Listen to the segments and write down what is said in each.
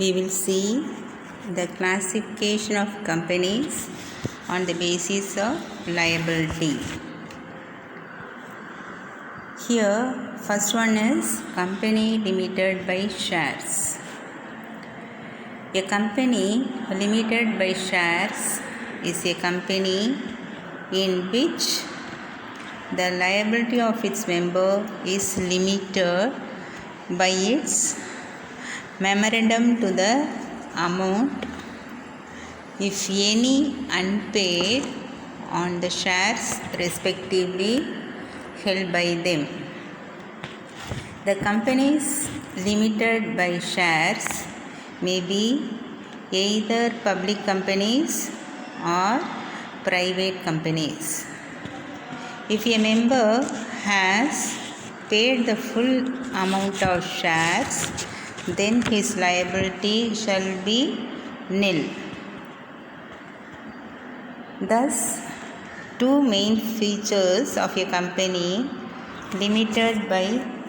we will see the classification of companies on the basis of liability. Here, first one is company limited by shares. A company limited by shares is a company in which the liability of its member is limited by its memorandum to the amount, if any, unpaid on the shares respectively held by them. The companies limited by shares may be either public companies or private companies. If a member has paid the full amount of shares, then his liability shall be nil. Thus, two main features of a company limited by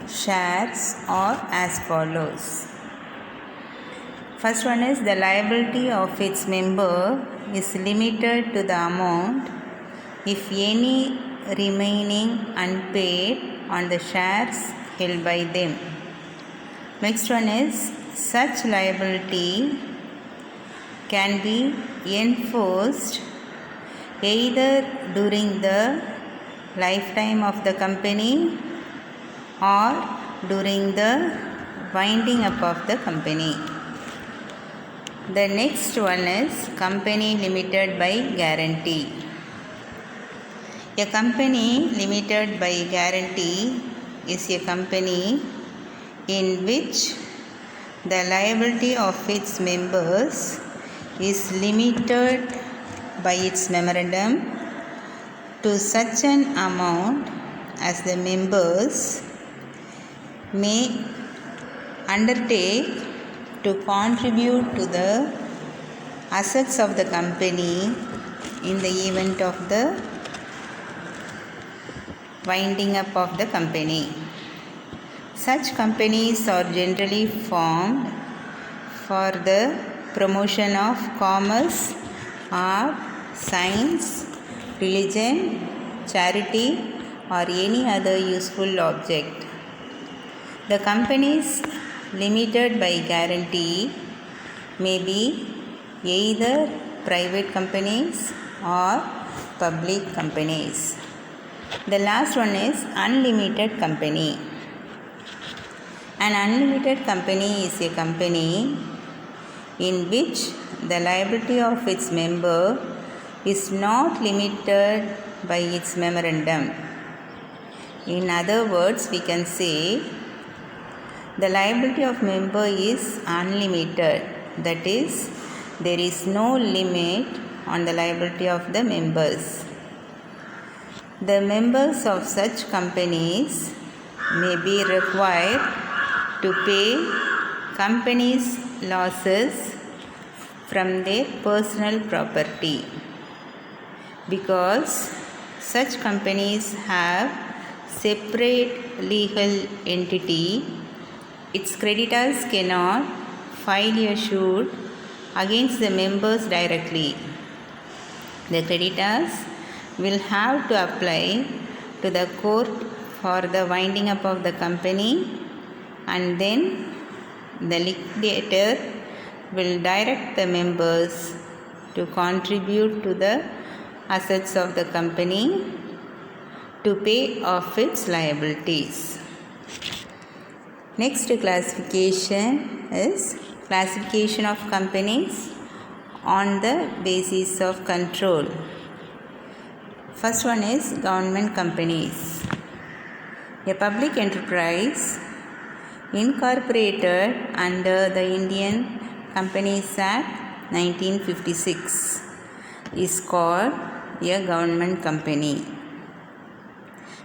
shares are as follows. First one is the liability of its member is limited to the amount, if any, remaining unpaid on the shares held by them. Next one is such liability can be enforced either during the lifetime of the company or during the winding up of the company. The next one is company limited by guarantee. A company limited by guarantee is a company in which the liability of its members is limited by its memorandum to such an amount as the members may undertake to contribute to the assets of the company in the event of the winding up of the company. Such companies are generally formed for the promotion of commerce, art, science, religion, charity, or any other useful object. The companies limited by guarantee may be either private companies or public companies. The last one is unlimited company. An unlimited company is a company in which the liability of its member is not limited by its memorandum. In other words, we can say the liability of member is unlimited. That is, there is no limit on the liability of the members. The members of such companies may be required to pay companies' losses from their personal property, because such companies have separate legal entity. Its creditors cannot file a suit against the members directly. The creditors will have to apply to the court for the winding up of the company, and then the liquidator will direct the members to contribute to the assets of the company to pay off its liabilities. Next classification is classification of companies on the basis of control. First one is government companies. A public enterprise incorporated under the Indian Companies Act 1956 is called a government company.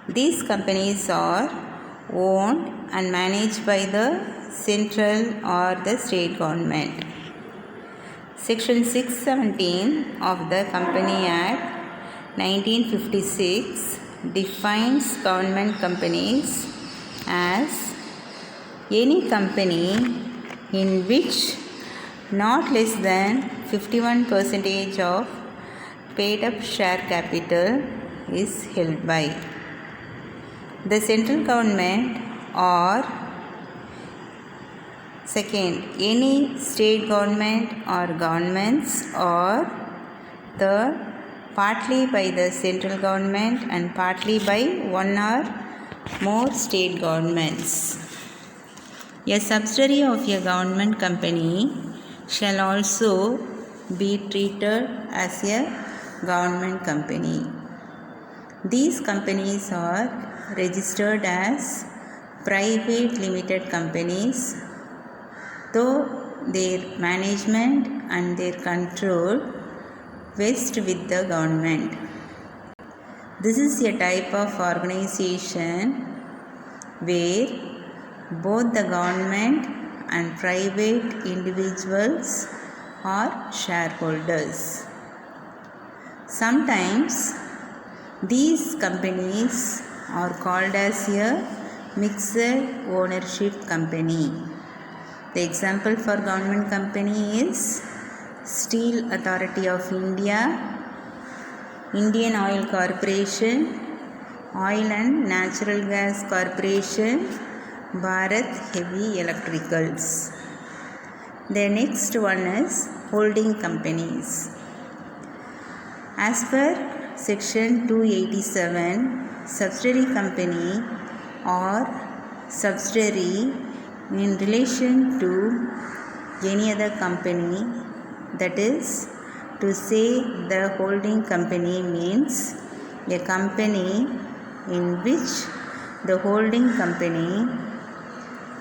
These companies are owned and managed by the central or the state government. Section 617 of the Company Act 1956 defines government companies as any company in which not less than 51% of paid up share capital is held by the central government, or second, any state government or governments, or third, partly by the central government and partly by one or more state governments. A subsidiary of a government company shall also be treated as a government company. These companies are registered as private limited companies, though their management and their control vest with the government. This is a type of organization where both the government and private individuals are shareholders. Sometimes these companies are called as a mixed ownership company. The example for government company is Steel Authority of India, Indian Oil Corporation, Oil and Natural Gas Corporation, Bharat Heavy Electricals. The next one is holding companies. As per Section 287, subsidiary company or subsidiary in relation to any other company, that is to say the holding company means a company in which the holding company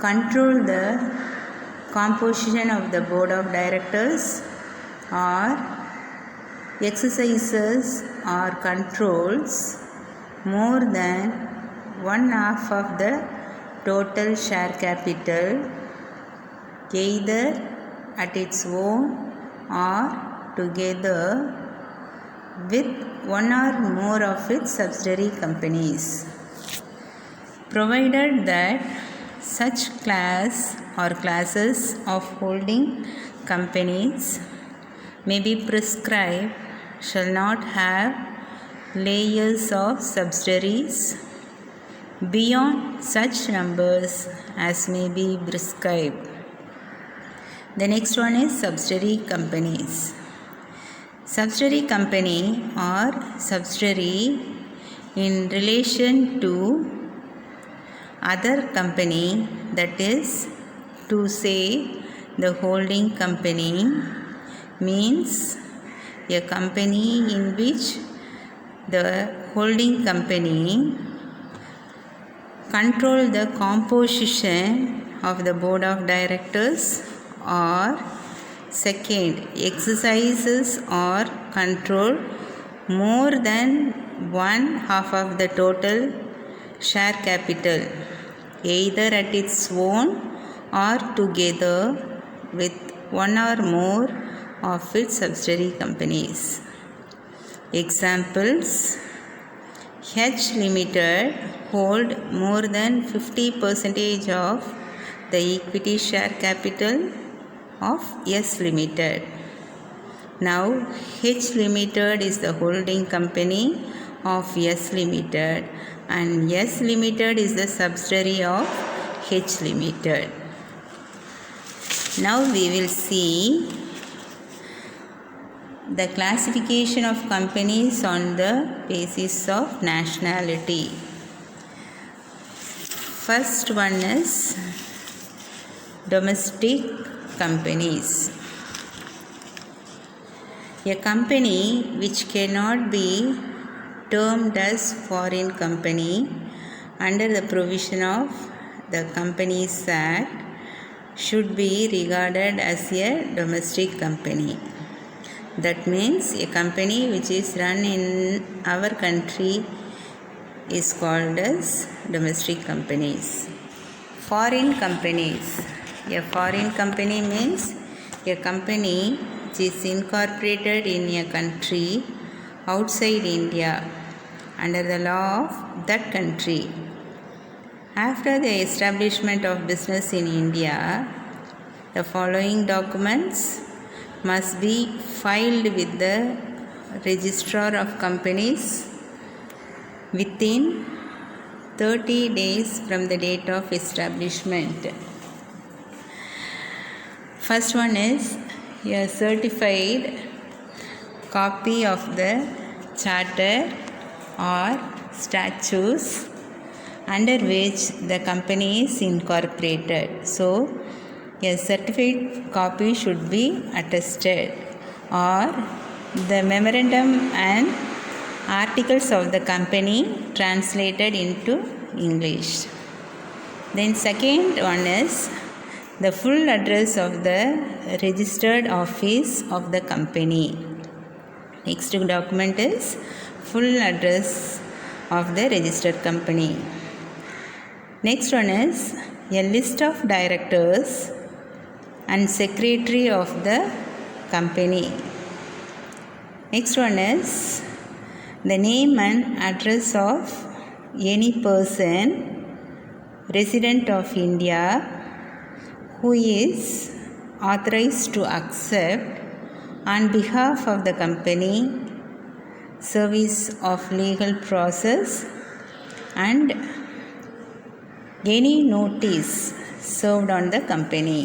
control the composition of the board of directors or exercises or controls more than one half of the total share capital, either at its own or together with one or more of its subsidiary companies, provided that such class or classes of holding companies may be prescribed shall not have layers of subsidiaries beyond such numbers as may be prescribed. The next one is subsidiary companies. Subsidiary company or subsidiary in relation to other company, that is to say the holding company, means a company in which the holding company control the composition of the board of directors, or second, exercises or control more than one half of the total share capital, either at its own or together with one or more of its subsidiary companies. Examples: H Limited hold more than 50% of the equity share capital of S Limited. Now H Limited is the holding company of S Limited and S Limited is the subsidiary of H Limited. Now we will see the classification of companies on the basis of nationality. First one is domestic companies. A company which cannot be termed as foreign company under the provision of the Companies Act should be regarded as a domestic company. That means a company which is run in our country is called as domestic companies. Foreign companies. A foreign company means a company which is incorporated in a country outside India under the law of that country. After the establishment of business in India, The following documents must be filed with the Registrar of Companies within 30 days from the date of establishment. First one is a certified copy of the charter or statutes under which the company is incorporated. So, a certified copy should be attested, or the memorandum and articles of the company translated into English. Then second one is the full address of the registered office of the company. Next document is full address of the registered company. Next one is a list of directors and secretary of the company. Next one is the name and address of any person resident of India who is authorized to accept on behalf of the company service of legal process and any notice served on the company.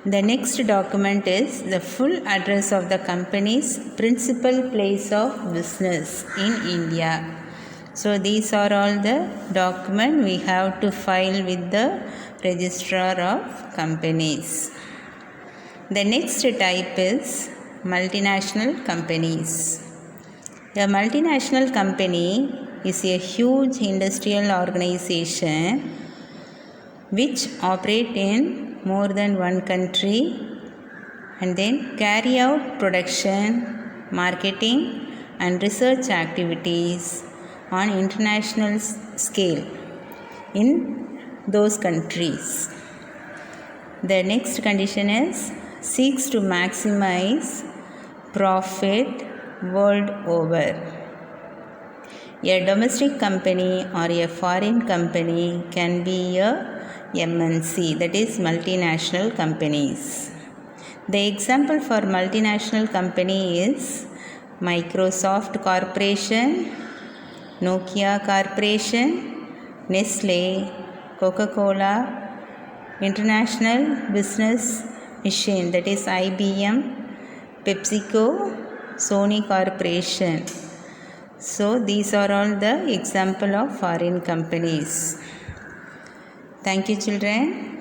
The next document is the full address of the company's principal place of business in India. So these are all the documents we have to file with the Registrar of Companies. The next type is multinational companies. A multinational company is a huge industrial organization which operate in more than one country and then carry out production, marketing and research activities on international scale in those countries. The next condition is seeks to maximize profit world over. A domestic company or a foreign company can be a MNC, that is multinational companies. The example for multinational company is Microsoft Corporation, Nokia Corporation, Nestle, Coca-Cola, International Business Machine, that is IBM, PepsiCo, Sony Corporation. So these are all the example of foreign companies. Thank you, children.